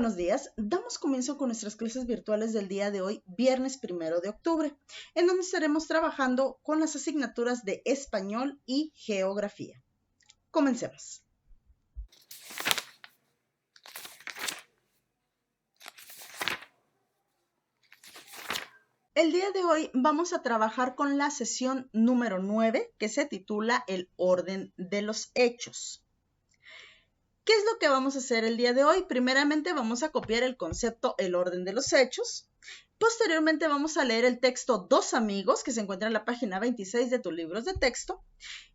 buenos días. Damos comienzo con nuestras clases virtuales del día de hoy, viernes 1 de octubre, en donde estaremos trabajando con las asignaturas de español y geografía. Comencemos. El día de hoy vamos a trabajar con la sesión número 9, que se titula El orden de los hechos. ¿Qué es lo que vamos a hacer el día de hoy? Primeramente vamos a copiar el concepto el orden de los hechos. Posteriormente vamos a leer el texto Dos amigos, que se encuentra en la página 26 de tus libros de texto.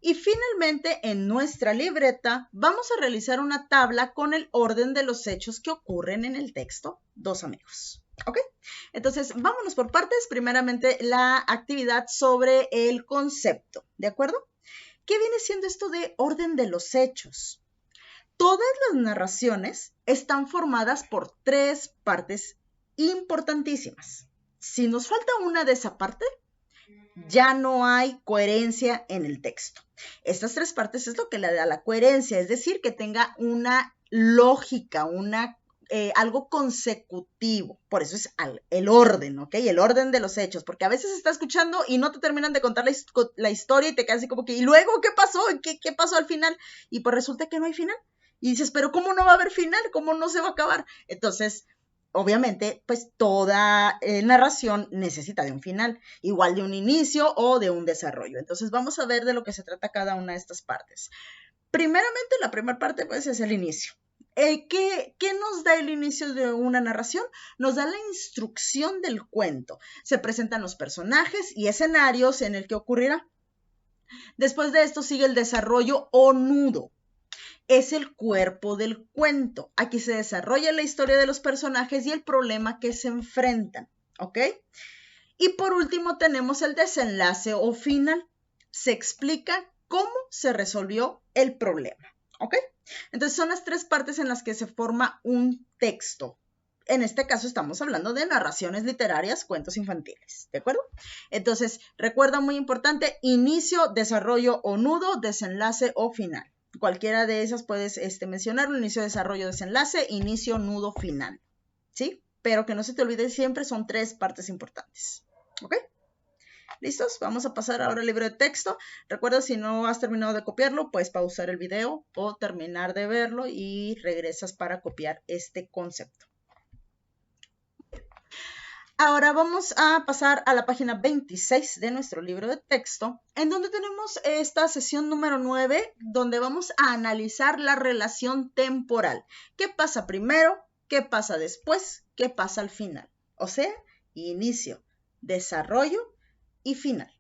Y finalmente en nuestra libreta vamos a realizar una tabla con el orden de los hechos que ocurren en el texto Dos amigos. ¿Ok? Entonces vámonos por partes. Primeramente la actividad sobre el concepto. ¿De acuerdo? ¿Qué viene siendo esto de orden de los hechos? Todas las narraciones están formadas por tres partes importantísimas. Si nos falta una de esa parte, ya no hay coherencia en el texto. Estas tres partes es lo que le da la coherencia, es decir, que tenga una lógica, algo consecutivo. Por eso es el orden, ¿ok? El orden de los hechos, porque a veces estás escuchando y no te terminan de contar la historia y te quedas así como que, ¿y luego qué pasó? ¿Qué pasó al final? Y pues resulta que no hay final. Y dices, pero ¿cómo no va a haber final? ¿Cómo no se va a acabar? Entonces, obviamente, pues toda narración necesita de un final, igual de un inicio o de un desarrollo. Entonces, vamos a ver de lo que se trata cada una de estas partes. Primeramente, la primera parte, pues, es el inicio. ¿Qué nos da el inicio de una narración? Nos da la instrucción del cuento. Se presentan los personajes y escenarios en el que ocurrirá. Después de esto sigue el desarrollo o nudo. Es el cuerpo del cuento. Aquí se desarrolla la historia de los personajes y el problema que se enfrentan, ¿ok? Y por último tenemos el desenlace o final. Se explica cómo se resolvió el problema, ¿ok? Entonces son las tres partes en las que se forma un texto. En este caso estamos hablando de narraciones literarias, cuentos infantiles, ¿de acuerdo? Entonces, recuerda muy importante, inicio, desarrollo o nudo, desenlace o final. Cualquiera de esas puedes mencionarlo, inicio, desarrollo, desenlace, inicio, nudo, final, ¿sí? Pero que no se te olvide siempre, son tres partes importantes, ¿ok? ¿Listos? Vamos a pasar ahora al libro de texto. Recuerda, si no has terminado de copiarlo, puedes pausar el video o terminar de verlo y regresas para copiar este concepto. Ahora vamos a pasar a la página 26 de nuestro libro de texto, en donde tenemos esta sesión número 9, donde vamos a analizar la relación temporal. ¿Qué pasa primero? ¿Qué pasa después? ¿Qué pasa al final? O sea, inicio, desarrollo y final.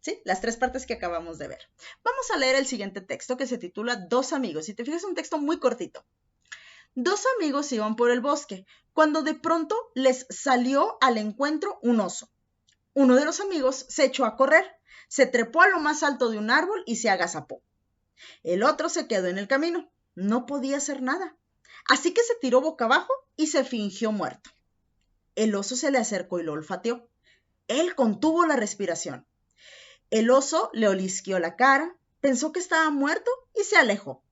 ¿Sí? Las tres partes que acabamos de ver. Vamos a leer el siguiente texto que se titula Dos amigos. Si te fijas, es un texto muy cortito. Dos amigos iban por el bosque, cuando de pronto les salió al encuentro un oso. Uno de los amigos se echó a correr, se trepó a lo más alto de un árbol y se agazapó. El otro se quedó en el camino, no podía hacer nada, así que se tiró boca abajo y se fingió muerto. El oso se le acercó y lo olfateó. Él contuvo la respiración. El oso le olisqueó la cara, pensó que estaba muerto y se alejó.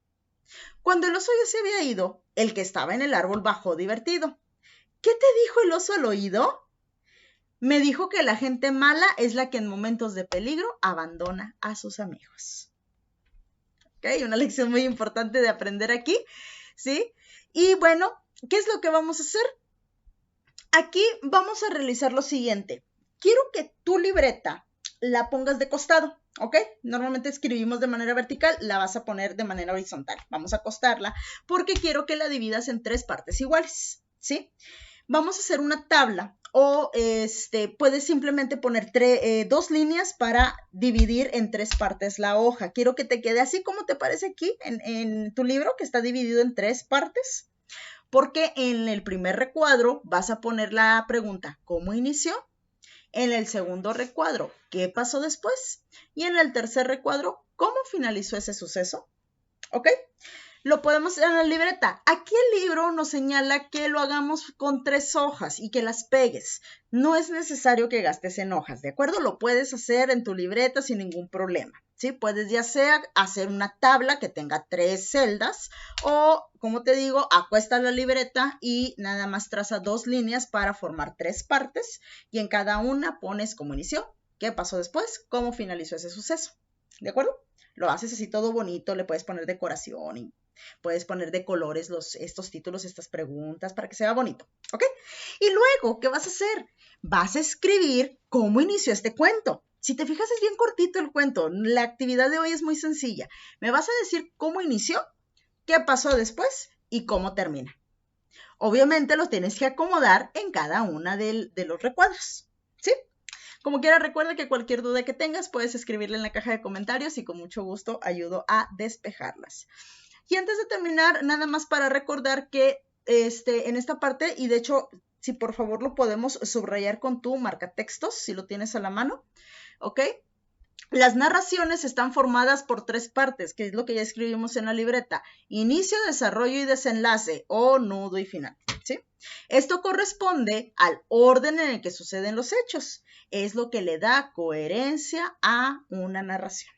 Cuando el oso ya se había ido, el que estaba en el árbol bajó divertido. ¿Qué te dijo el oso al oído? Me dijo que la gente mala es la que en momentos de peligro abandona a sus amigos. ¿Ok? Una lección muy importante de aprender aquí, ¿sí? Y bueno, ¿qué es lo que vamos a hacer? Aquí vamos a realizar lo siguiente. Quiero que tu libreta la pongas de costado, ¿ok? Normalmente escribimos de manera vertical, la vas a poner de manera horizontal. Vamos a acostarla porque quiero que la dividas en tres partes iguales, ¿sí? Vamos a hacer una tabla o puedes simplemente poner dos líneas para dividir en tres partes la hoja. Quiero que te quede así como te parece aquí en tu libro, que está dividido en tres partes, porque en el primer recuadro vas a poner la pregunta, ¿cómo inició? En el segundo recuadro, ¿qué pasó después? Y en el tercer recuadro, ¿cómo finalizó ese suceso? ¿Ok? Lo podemos hacer en la libreta. Aquí el libro nos señala que lo hagamos con 3 hojas y que las pegues. No es necesario que gastes en hojas, ¿de acuerdo? Lo puedes hacer en tu libreta sin ningún problema, ¿sí? Puedes ya sea hacer una tabla que tenga 3 celdas o, como te digo, acuesta la libreta y nada más traza 2 líneas para formar 3 partes y en cada una pones cómo inició, qué pasó después, cómo finalizó ese suceso, ¿de acuerdo? Lo haces así todo bonito, le puedes poner decoración y puedes poner de colores estos títulos, estas preguntas, para que sea bonito, ¿ok? Y luego, ¿qué vas a hacer? Vas a escribir cómo inició este cuento. Si te fijas, es bien cortito el cuento. La actividad de hoy es muy sencilla. Me vas a decir cómo inició, qué pasó después y cómo termina. Obviamente lo tienes que acomodar en cada una de los recuadros, ¿sí? Como quiera, recuerda que cualquier duda que tengas puedes escribirla en la caja de comentarios y con mucho gusto ayudo a despejarlas. Y antes de terminar, nada más para recordar que en esta parte, y de hecho, si por favor lo podemos subrayar con tu marcatextos, si lo tienes a la mano, ¿ok? Las narraciones están formadas por 3 partes, que es lo que ya escribimos en la libreta. Inicio, desarrollo y desenlace, o nudo y final, ¿sí? Esto corresponde al orden en el que suceden los hechos. Es lo que le da coherencia a una narración.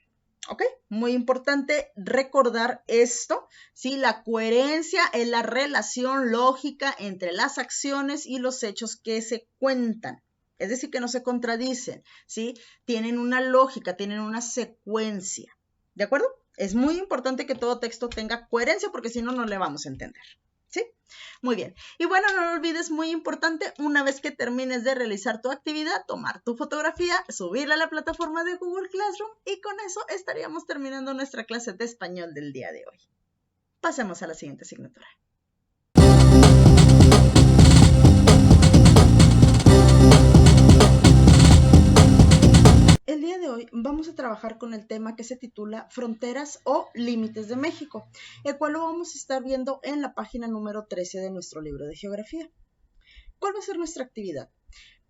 ¿Ok? Muy importante recordar esto, ¿sí? La coherencia es la relación lógica entre las acciones y los hechos que se cuentan. Es decir, que no se contradicen, ¿sí? Tienen una lógica, tienen una secuencia. ¿De acuerdo? Es muy importante que todo texto tenga coherencia porque si no, no le vamos a entender. ¿Sí? Muy bien. Y bueno, no lo olvides, muy importante, una vez que termines de realizar tu actividad, tomar tu fotografía, subirla a la plataforma de Google Classroom y con eso estaríamos terminando nuestra clase de español del día de hoy. Pasemos a la siguiente asignatura. El día de hoy vamos a trabajar con el tema que se titula Fronteras o Límites de México, el cual lo vamos a estar viendo en la página número 13 de nuestro libro de geografía. ¿Cuál va a ser nuestra actividad?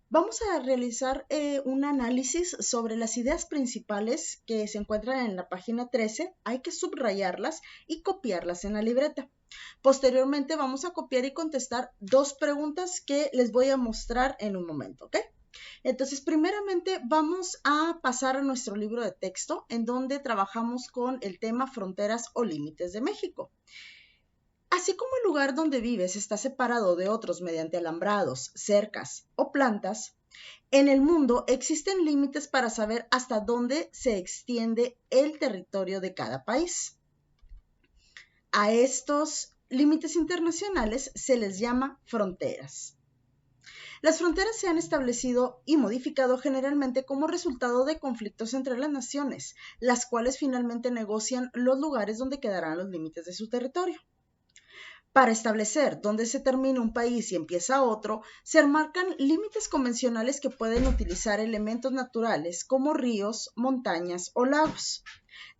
Vamos a realizar un análisis sobre las ideas principales que se encuentran en la página 13. Hay que subrayarlas y copiarlas en la libreta. Posteriormente vamos a copiar y contestar 2 preguntas que les voy a mostrar en un momento, ¿ok? Entonces, primeramente vamos a pasar a nuestro libro de texto en donde trabajamos con el tema Fronteras o Límites de México. Así como el lugar donde vives está separado de otros mediante alambrados, cercas o plantas, en el mundo existen límites para saber hasta dónde se extiende el territorio de cada país. A estos límites internacionales se les llama fronteras. Las fronteras se han establecido y modificado generalmente como resultado de conflictos entre las naciones, las cuales finalmente negocian los lugares donde quedarán los límites de su territorio. Para establecer dónde se termina un país y empieza otro, se enmarcan límites convencionales que pueden utilizar elementos naturales como ríos, montañas o lagos.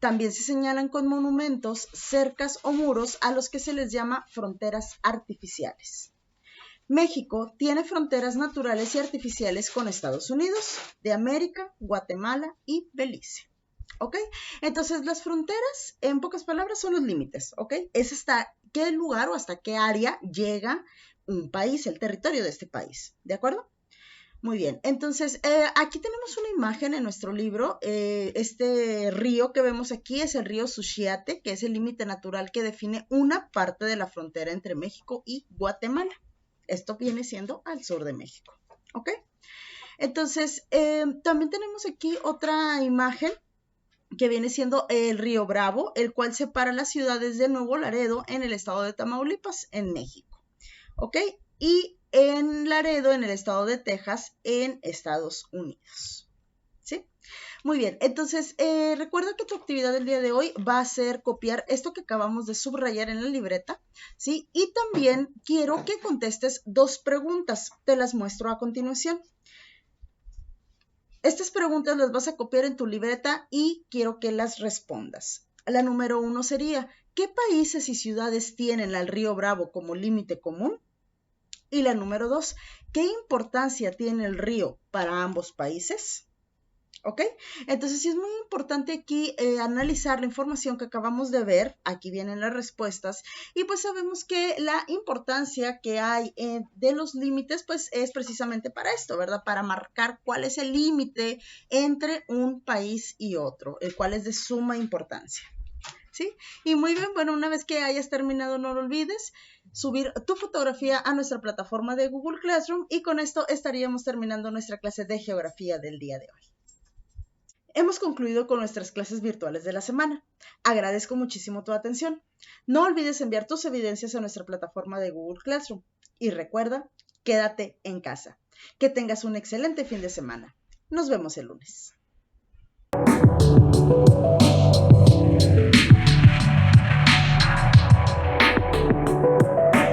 También se señalan con monumentos, cercas o muros a los que se les llama fronteras artificiales. México tiene fronteras naturales y artificiales con Estados Unidos de América, Guatemala y Belice. ¿Ok? Entonces, las fronteras, en pocas palabras, son los límites, ¿ok? Es hasta qué lugar o hasta qué área llega un país, el territorio de este país, ¿de acuerdo? Muy bien, entonces aquí tenemos una imagen en nuestro libro. Este río que vemos aquí es el río Suchiate, que es el límite natural que define una parte de la frontera entre México y Guatemala. Esto viene siendo al sur de México, ¿ok? Entonces, también tenemos aquí otra imagen que viene siendo el río Bravo, el cual separa las ciudades de Nuevo Laredo en el estado de Tamaulipas, en México, ¿ok? Y en Laredo, en el estado de Texas, en Estados Unidos, ¿sí? Muy bien, entonces recuerda que tu actividad del día de hoy va a ser copiar esto que acabamos de subrayar en la libreta, ¿sí? Y también quiero que contestes 2 preguntas, te las muestro a continuación. Estas preguntas las vas a copiar en tu libreta y quiero que las respondas. La número 1 sería, ¿qué países y ciudades tienen al río Bravo como límite común? Y la número 2, ¿qué importancia tiene el río para ambos países? ¿Ok? Entonces sí es muy importante aquí analizar la información que acabamos de ver. Aquí vienen las respuestas y pues sabemos que la importancia que hay de los límites pues es precisamente para esto, ¿verdad? Para marcar cuál es el límite entre un país y otro, el cual es de suma importancia. ¿Sí? Y muy bien, bueno, una vez que hayas terminado, no lo olvides, subir tu fotografía a nuestra plataforma de Google Classroom y con esto estaríamos terminando nuestra clase de geografía del día de hoy. Hemos concluido con nuestras clases virtuales de la semana. Agradezco muchísimo tu atención. No olvides enviar tus evidencias a nuestra plataforma de Google Classroom. Y recuerda, quédate en casa. Que tengas un excelente fin de semana. Nos vemos el lunes.